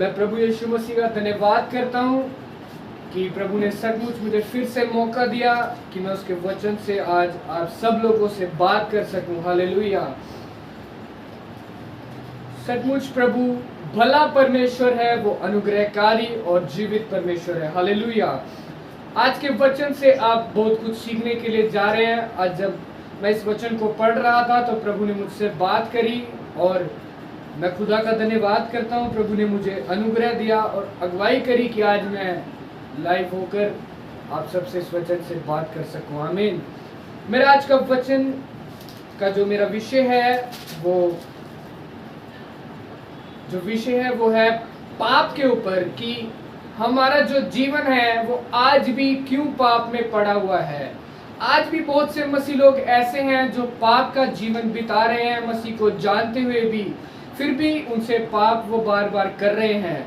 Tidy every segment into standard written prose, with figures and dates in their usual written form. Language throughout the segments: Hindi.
मैं प्रभु यीशु मसीह का धन्यवाद करता हूँ कि प्रभु ने सचमुच मुझे फिर से मौका दिया कि मैं उसके वचन से आज आप सब लोगों से बात कर सकूं। हालेलुया। सचमुच प्रभु भला परमेश्वर है, वो अनुग्रहकारी और जीवित परमेश्वर है। हालेलुया। आज के वचन से आप बहुत कुछ सीखने के लिए जा रहे हैं। आज जब मैं इस वचन को पढ़ रहा था तो प्रभु ने मुझसे बात करी और मैं खुदा का धन्यवाद करता हूँ। प्रभु ने मुझे अनुग्रह दिया और अगुवाई करी कि आज मैं लाइव होकर आप सबसे इस वचन से बात कर सकूं। आमीन। मेरा आज का वचन का जो मेरा विषय है वो है पाप के ऊपर, कि हमारा जो जीवन है वो आज भी क्यों पाप में पड़ा हुआ है। आज भी बहुत से मसीह लोग ऐसे हैं जो पाप का जीवन बिता रहे हैं, मसीह को जानते हुए भी, फिर भी उनसे पाप वो बार बार कर रहे हैं।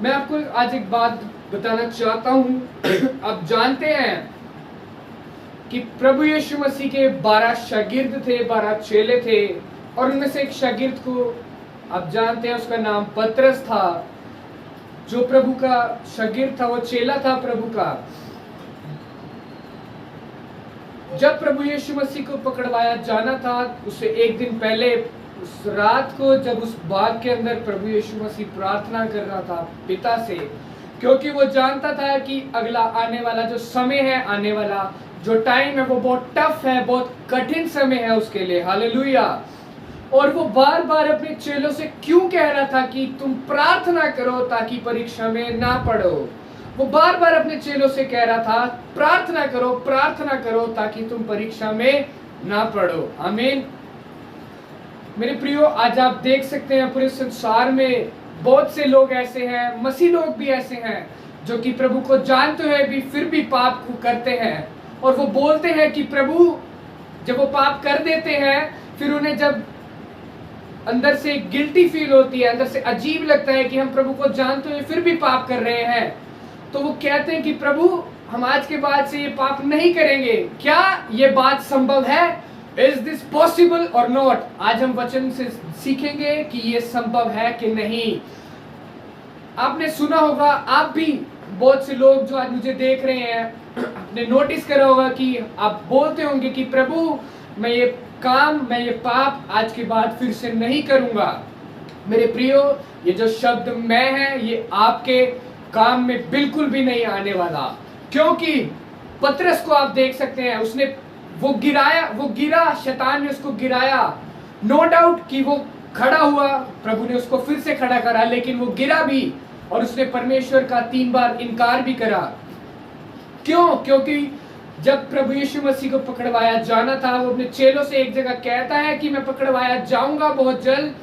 मैं आपको आज एक बात बताना चाहता हूँ। आप जानते हैं कि प्रभु यीशु मसीह के 12 शागिर्द थे, 12 चेले थे, और उनमें से एक शागिर्द को आप जानते हैं, उसका नाम पतरस था। जो प्रभु का शागिर्द था, वो चेला था प्रभु का। जब प्रभु यीशु मसीह को पकड़वाया जाना था, उससे एक दिन पहले उस रात को जब उस बाग के अंदर प्रभु यीशु मसीह प्रार्थना कर रहा था पिता से, क्योंकि वो जानता था कि अगला आने वाला जो समय है, आने वाला जो टाइम है वो बहुत टफ है, बहुत कठिन समय है उसके लिए। हालेलुया। और वो बार बार अपने चेलों से क्यों कह रहा था कि तुम प्रार्थना करो ताकि परीक्षा में ना पड़ो। वो बार बार अपने चेलों से कह रहा था प्रार्थना करो ताकि तुम परीक्षा में ना पड़ो। आमीन। मेरे प्रियो, आज आप देख सकते हैं पूरे संसार में बहुत से लोग ऐसे हैं, मसीह लोग भी ऐसे हैं, जो कि प्रभु को जानते हुए भी फिर भी पाप को करते हैं। और वो बोलते हैं कि प्रभु, जब वो पाप कर देते हैं फिर उन्हें जब अंदर से गिल्टी फील होती है, अंदर से अजीब लगता है कि हम प्रभु को जानते हुए फिर भी पाप कर रहे हैं, तो वो कहते हैं कि प्रभु, हम आज के बाद से ये पाप नहीं करेंगे। क्या ये बात संभव है? Is this possible or not? आज हम वचन से सीखेंगे कि ये संभव है कि नहीं। आपने सुना होगा, आप भी बहुत से लोग जो आज मुझे देख रहे हैं, आपने नोटिस करा होगा कि आप बोलते होंगे कि प्रभु, मैं ये पाप आज के बाद फिर से नहीं करूंगा। मेरे प्रियो, ये जो शब्द मैं है, ये आपके काम में बिल्कुल भी नहीं आने वाला। क्योंकि पतरस को आप देख सकते हैं, उसने वो गिरा, शैतान ने उसको गिराया। नो डाउट कि वो खड़ा हुआ, प्रभु ने उसको फिर से खड़ा करा, लेकिन वो गिरा भी और उसने परमेश्वर का 3 बार इनकार भी करा। क्यों? क्योंकि जब प्रभु यीशु मसीह को पकड़वाया जाना था, वो अपने चेलों से एक जगह कहता है कि मैं पकड़वाया जाऊंगा बहुत जल्द,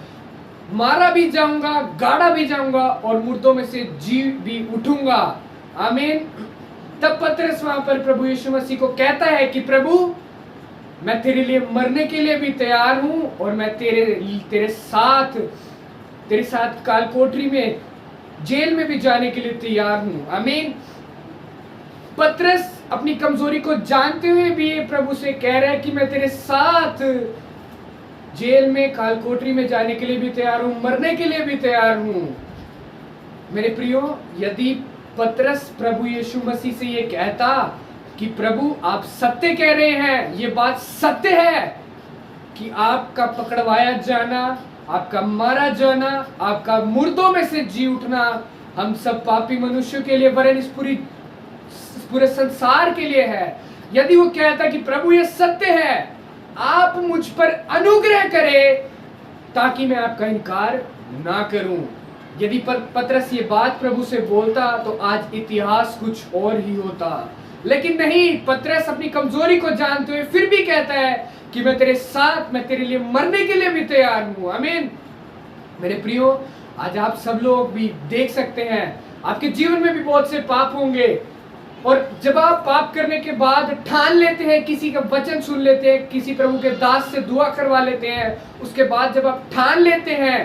मारा भी जाऊंगा, गाड़ा भी जाऊंगा और मुर्दों में से जी भी उठूंगा। आमीन। तब पतरस वहां पर प्रभु यीशु मसीह को कहता है कि प्रभु, मैं तेरे लिए मरने के लिए भी तैयार हूं और मैं तेरे साथ काल कोठरी में, जेल में भी जाने के लिए तैयार हूं। आमीन। पतरस अपनी कमजोरी को जानते हुए भी प्रभु से कह रहा है कि मैं तेरे साथ जेल में, काल कोठरी में जाने के लिए भी तैयार हूं, मरने के लिए भी तैयार हूं। मेरे प्रियो, यदि पतरस प्रभु यीशु मसीह से ये कहता कि प्रभु, आप सत्य कह रहे हैं, ये बात सत्य है कि आपका पकड़वाया जाना, आपका मारा जाना, आपका मुर्दों में से जी उठना हम सब पापी मनुष्यों के लिए, वरन इस पूरे संसार के लिए है। यदि वो कहता कि प्रभु ये सत्य है, आप मुझ पर अनुग्रह करें ताकि मैं आपका इनकार ना करूं। यदि पतरस ये बात प्रभु से बोलता तो आज इतिहास कुछ और ही होता। लेकिन नहीं, पतरस अपनी कमजोरी को जानते हुए फिर भी कहता है कि मैं तेरे साथ, मैं तेरे लिए मरने के लिए भी तैयार हूं। आमीन। मेरे प्रियो, आज आप सब लोग भी देख सकते हैं, आपके जीवन में भी बहुत से पाप होंगे, और जब आप पाप करने के बाद ठान लेते हैं, किसी का वचन सुन लेते हैं, किसी प्रभु के दास से दुआ करवा लेते हैं, उसके बाद जब आप ठान लेते हैं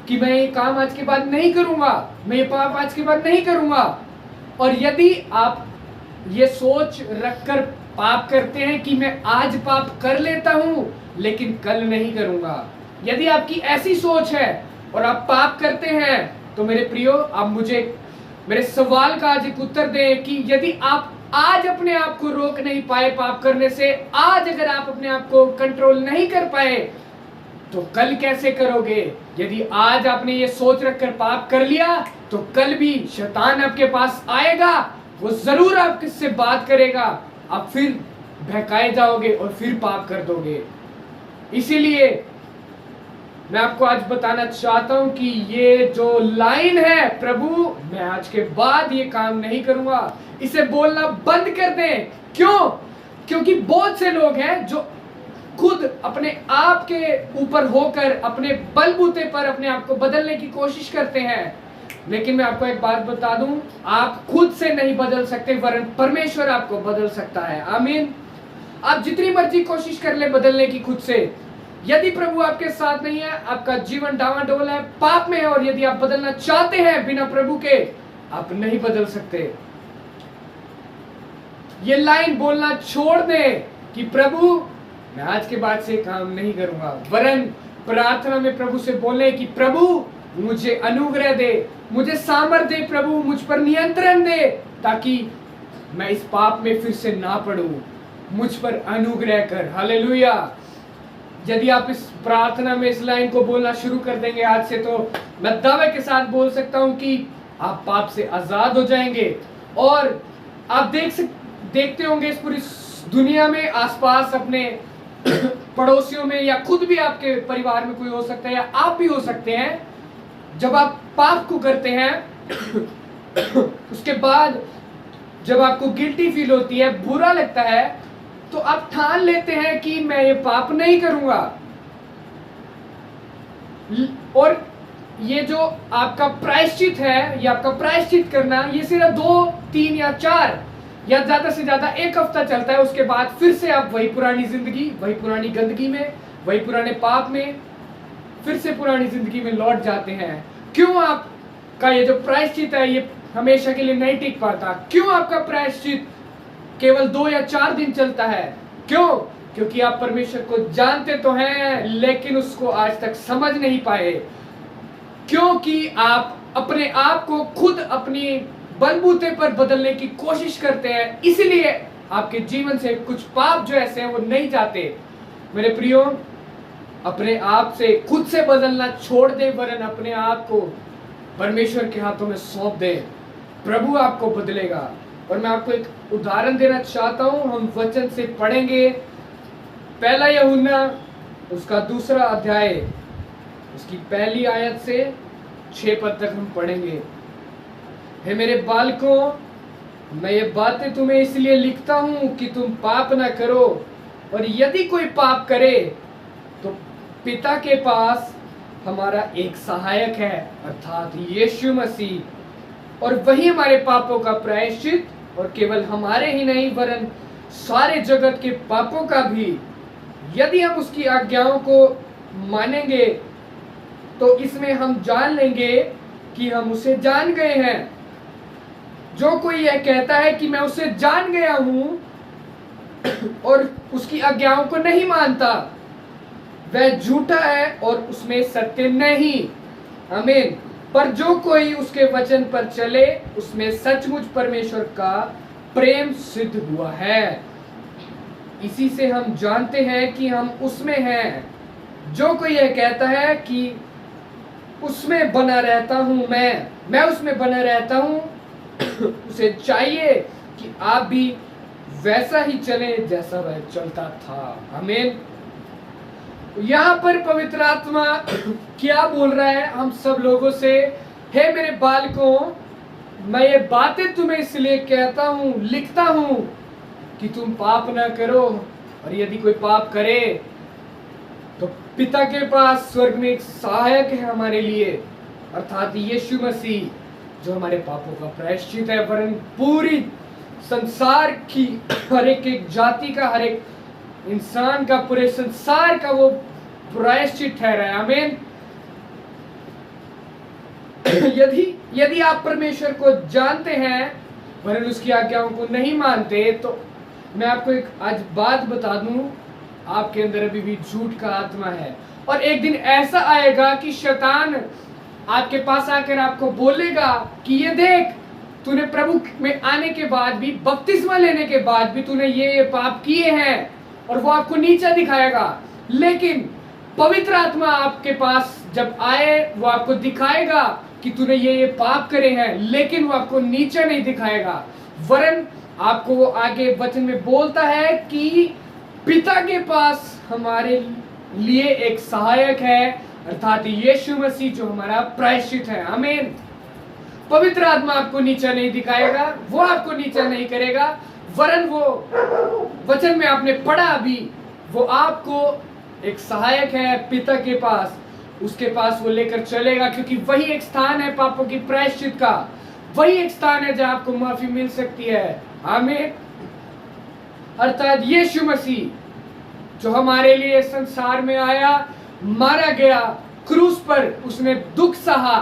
कि मैं ये काम आज के बाद नहीं करूंगा, मैं ये पाप आज के बाद नहीं करूंगा, और यदि आप ये सोच रखकर पाप करते हैं कि मैं आज पाप कर लेता हूं लेकिन कल नहीं करूंगा, यदि आपकी ऐसी सोच है और आप पाप करते हैं, तो मेरे प्रियो आप मुझे मेरे सवाल का आज एक उत्तर दें कि यदि आप आज अपने आप को रोक नहीं पाए पाप करने से, आज अगर आप अपने आप को कंट्रोल नहीं कर पाए, तो कल कैसे करोगे? यदि आज आपने ये सोच रखकर पाप कर लिया, तो कल भी शैतान आपके पास आएगा, वो जरूर आपसे बात करेगा, आप फिर बहकाए जाओगे और फिर पाप कर दोगे। इसीलिए मैं आपको आज बताना चाहता हूं कि ये जो लाइन है, प्रभु मैं आज के बाद ये काम नहीं करूंगा, इसे बोलना बंद कर दें। क्यों? क्योंकि बहुत से लोग हैं जो खुद अपने आप के ऊपर होकर अपने बलबूते पर अपने आप को बदलने की कोशिश करते हैं। लेकिन मैं आपको एक बात बता दूं, आप खुद से नहीं बदल सकते, वरन परमेश्वर आपको बदल सकता है। आमीन। आप जितनी मर्जी कोशिश कर ले बदलने की खुद से, यदि प्रभु आपके साथ नहीं है, आपका जीवन डावाडोल है, पाप में है, और यदि आप बदलना चाहते हैं बिना प्रभु के, आप नहीं बदल सकते। ये लाइन बोलना छोड़ दें कि प्रभु मैं आज के बाद से काम नहीं करूंगा, वरन प्रार्थना में प्रभु से बोले कि प्रभु मुझे अनुग्रह दे, मुझे सामर्थ दे, प्रभु मुझ पर नियंत्रण दे, ताकि मैं इस पाप में फिर से ना पड़ूं, मुझ पर अनुग्रह कर। हालेलुया। यदि आप इस प्रार्थना में इस लाइन को बोलना शुरू कर देंगे आज से, तो मैं दावे के साथ बोल सकता हूं कि आप पाप से आजाद हो जाएंगे। और आप देखते होंगे इस पूरी दुनिया में आसपास अपने पड़ोसियों में, या खुद भी आपके परिवार में कोई हो सकता है, या आप भी हो सकते हैं, जब आप पाप को करते हैं उसके बाद जब आपको गिल्टी फील होती है, बुरा लगता है, तो आप ठान लेते हैं कि मैं ये पाप नहीं करूंगा। और ये जो आपका प्रायश्चित है, ये आपका प्रायश्चित करना, ये सिर्फ 2, 3 या 4 या ज्यादा से ज्यादा 1 हफ्ता चलता है। उसके बाद फिर से आप वही पुरानी जिंदगी, वही पुरानी गंदगी में, वही पुराने पाप में, फिर से पुरानी जिंदगी में लौट जाते हैं। क्यों? आपका ये जो प्रायश्चित है ये हमेशा के लिए नहीं टिक पाता। क्यों आपका प्रायश्चित केवल 2 या 4 दिन चलता है? क्यों? क्योंकि आप परमेश्वर को जानते तो हैं, लेकिन उसको आज तक समझ नहीं पाए। क्योंकि आप अपने आप को खुद अपनी बलबूते पर बदलने की कोशिश करते हैं, इसलिए आपके जीवन से कुछ पाप जो ऐसे हैं वो नहीं जाते। मेरे प्रियो, अपने आप से खुद से बदलना छोड़ दें, वरन अपने आप को परमेश्वर के हाथों में सौंप दें। प्रभु आपको बदलेगा। और मैं आपको एक उदाहरण देना चाहता हूं। हम वचन से पढ़ेंगे, पहला यूहन्ना उसका 2 अध्याय, उसकी पहली आयत से 6 पद तक हम पढ़ेंगे। हे मेरे बालकों, मैं ये बातें तुम्हें इसलिए लिखता हूं कि तुम पाप ना करो, और यदि कोई पाप करे तो पिता के पास हमारा एक सहायक है, अर्थात यीशु मसीह, और वही हमारे पापों का प्रायश्चित, और केवल हमारे ही नहीं वरन सारे जगत के पापों का भी। यदि हम उसकी आज्ञाओं को मानेंगे तो इसमें हम जान लेंगे कि हम उसे जान गए हैं। जो कोई यह कहता है कि मैं उसे जान गया हूं और उसकी आज्ञाओं को नहीं मानता, वह झूठा है और उसमें सत्य नहीं। आमीन। पर जो कोई उसके वचन पर चले, उसमें सचमुच परमेश्वर का प्रेम सिद्ध हुआ है। इसी से हम जानते हैं कि हम उसमें हैं। जो कोई यह कहता है कि उसमें बना रहता हूं, मैं उसमें बना रहता हूं, उसे चाहिए कि आप भी वैसा ही चले जैसा वह चलता था। आमीन। यहाँ पर पवित्र आत्मा क्या बोल रहा है हम सब लोगों से? हे मेरे बालकों, मैं ये बातें तुम्हें इसलिए कहता हूँ, लिखता हूँ कि तुम पाप ना करो, और यदि कोई पाप करे तो पिता के पास स्वर्ग में एक सहायक है हमारे लिए, अर्थात यीशु मसीह, जो हमारे पापों का प्रायश्चित है, वरन पूरी संसार की हर एक जाति का, हर एक इंसान का, पूरे संसार का वो प्रायश्चित ठहरा है। आमीन। यदि आप परमेश्वर को जानते हैं वरन उसकी आज्ञाओं को नहीं मानते, तो मैं आपको एक आज बात बता दूं आपके अंदर अभी भी झूठ का आत्मा है। और एक दिन ऐसा आएगा कि शैतान आपके पास आकर आपको बोलेगा कि ये देख, तूने प्रभु में आने के बाद भी, बपतिस्मा लेने के बाद भी तूने ये पाप किए हैं, और वो आपको नीचा दिखाएगा। लेकिन पवित्र आत्मा आपके पास जब आए, वो आपको दिखाएगा कि तूने ये पाप करे हैं, लेकिन वो आपको नीचा नहीं दिखाएगा, वरन आपको वो आगे वचन में बोलता है कि पिता के पास हमारे लिए एक सहायक है, अर्थात यीशु मसीह जो हमारा प्रायश्चित है। आमीन। पवित्र आत्मा आपको नीचा नहीं दिखाएगा, वो आपको नीचा नहीं करेगा, वरन वो वचन में आपने पढ़ा अभी, वो आपको एक सहायक है पिता के पास, उसके पास वो लेकर चलेगा, क्योंकि वही एक स्थान है पापों की प्रायश्चित का, वही एक स्थान है जहां आपको माफी मिल सकती है। आमीन। अर्थात यीशु मसीह जो हमारे लिए संसार में आया, मारा गया क्रूस पर, उसने दुख सहा,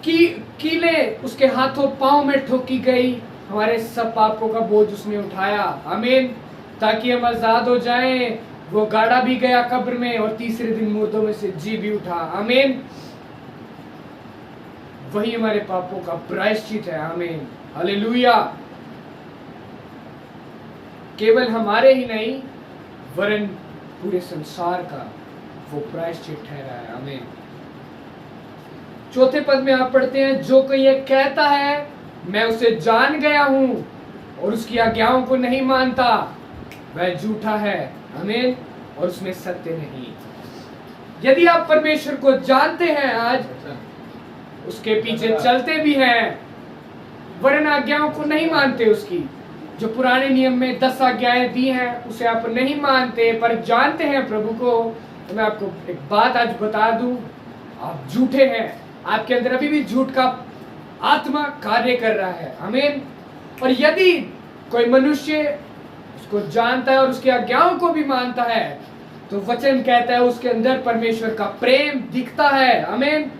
कीले उसके हाथों पांव में ठोकी गई, हमारे सब पापों का बोझ उसने उठाया। आमीन। ताकि हम आजाद हो जाएं। वो गाड़ा भी गया कब्र में और तीसरे दिन मुर्दों में से जी भी उठा। आमीन। वही हमारे पापों का प्रायश्चित है। आमीन। हालेलुया। केवल हमारे ही नहीं, वरन पूरे संसार का वो प्रायश्चित ठहरा है। आमीन। चौथे पद में आप पढ़ते हैं, जो कोई ये कहता है मैं उसे जान गया हूं और उसकी आज्ञाओं को नहीं मानता, वह झूठा है। आमीन। और उसमें सत्य नहीं। यदि आप परमेश्वर को जानते हैं, आज उसके पीछे चलते भी हैं, वरन आज्ञाओं को नहीं मानते, उसकी जो पुराने नियम में 10 आज्ञाएं दी हैं उसे आप नहीं मानते पर जानते हैं प्रभु को, तो मैं आपको एक बात आज बता दूं, आप झूठे हैं। आपके अंदर अभी भी झूठ का आत्मा कार्य कर रहा है। आमीन। और यदि कोई मनुष्य उसको जानता है और उसकी आज्ञाओं को भी मानता है, तो वचन कहता है उसके अंदर परमेश्वर का प्रेम दिखता है। आमीन।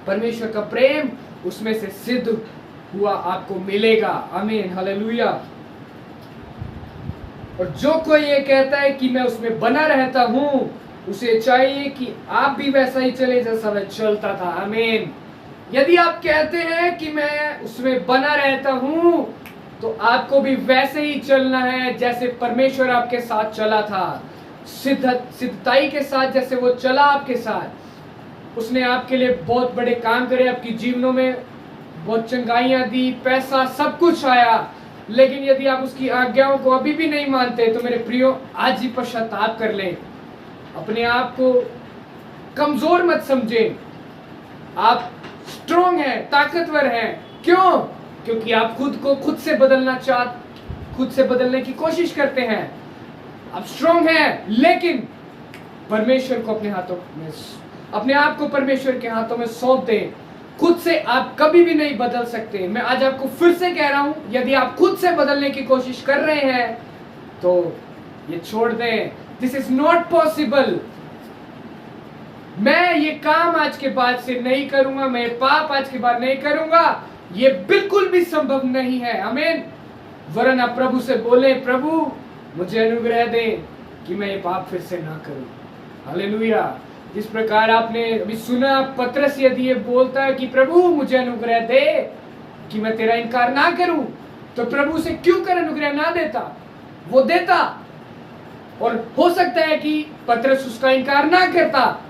परमेश्वर का प्रेम उसमें से सिद्ध हुआ आपको मिलेगा। आमीन। हालेलुया। और जो कोई ये कहता है कि मैं उसमें बना रहता हूं, उसे चाहिए कि आप भी वैसा ही चले जैसा वह चलता था। आमीन। यदि आप कहते हैं कि मैं उसमें बना रहता हूं, तो आपको भी वैसे ही चलना है जैसे परमेश्वर आपके साथ चला था, सिद्धताई के साथ जैसे वो चला आपके साथ। उसने आपके लिए बहुत बड़े काम करे, आपकी जीवनों में बहुत चंगाइयां दी, पैसा सब कुछ आया, लेकिन यदि आप उसकी आज्ञाओं को अभी भी नहीं मानते, तो मेरे प्रियो आज ही पश्चाताप कर लें। अपने आप को कमजोर मत समझें, आप स्ट्रॉन्ग हैं, ताकतवर हैं। क्यों? क्योंकि आप खुद को खुद से बदलने की कोशिश करते हैं। आप स्ट्रॉन्ग हैं, लेकिन परमेश्वर को अपने आप को परमेश्वर के हाथों में सौंप दें। खुद से आप कभी भी नहीं बदल सकते। मैं आज आपको फिर से कह रहा हूं, यदि आप खुद से बदलने की कोशिश कर रहे हैं तो ये छोड़ दें। This is not possible. मैं ये काम आज के बाद से नहीं करूंगा, मैं पाप आज के बाद नहीं करूंगा, ये बिल्कुल भी संभव नहीं है। आमीन। वरन आप प्रभु से बोले, प्रभु मुझे अनुग्रह दे कि मैं ये पाप फिर से ना करूं। हालेलुया। जिस प्रकार आपने अभी सुना, पतरस यदि ये बोलता है कि प्रभु मुझे अनुग्रह दे कि मैं तेरा इनकार ना करूं, तो प्रभु से क्यों कर अनुग्रह ना देता? वो देता। और हो सकता है कि पतरस उसका इनकार ना करता,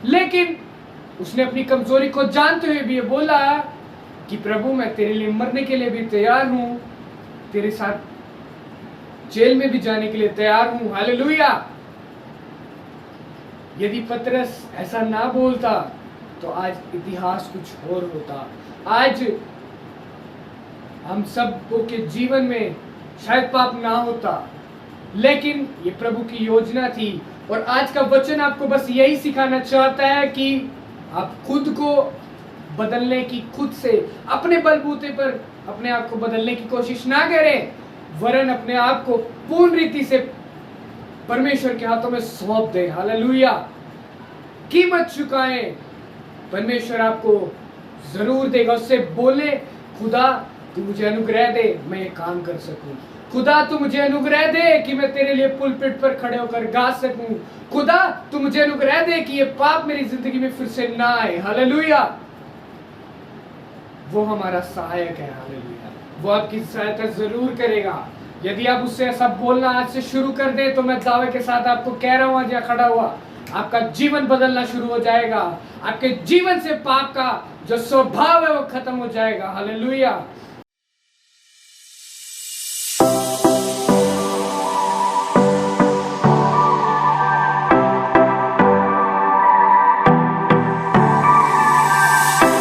लेकिन उसने अपनी कमजोरी को जानते हुए भी ये बोला कि प्रभु मैं तेरे लिए मरने के लिए भी तैयार हूं, तेरे साथ जेल में भी जाने के लिए तैयार हूं। हालेलुया। यदि पतरस ऐसा ना बोलता तो आज इतिहास कुछ और होता। आज हम सबको के जीवन में शायद पाप ना होता, लेकिन ये प्रभु की योजना थी। और आज का वचन आपको बस यही सिखाना चाहता है कि आप खुद को बदलने की, खुद से अपने बलबूते पर अपने आप को बदलने की कोशिश ना करें, वरन अपने आप को पूर्ण रीति से परमेश्वर के हाथों में सौंप दें। हालेलुया। कीमत चुकाएं, परमेश्वर आपको जरूर देगा। उससे बोले, खुदा तू मुझे अनुग्रह दे, मैं ये काम कर सकूं। खुदा तू मुझे अनुग्रह दे कि मैं तेरे लिए पुलपिट पर खड़े होकर गा सकूं। खुदा तू मुझे अनुग्रह दे कि ये पाप मेरी जिंदगी में फिर से ना आए। हालेलुया। वो हमारा सहायक है। हालेलुया। वो आपकी सहायता जरूर करेगा। यदि आप उससे ऐसा बोलना आज से शुरू कर दें तो मैं दावे के साथ आपको कह रहा हूं, आज यहाँ खड़ा हुआ, आपका जीवन बदलना शुरू हो जाएगा। आपके जीवन से पाप का जो स्वभाव है वो खत्म हो जाएगा। हालेलुया।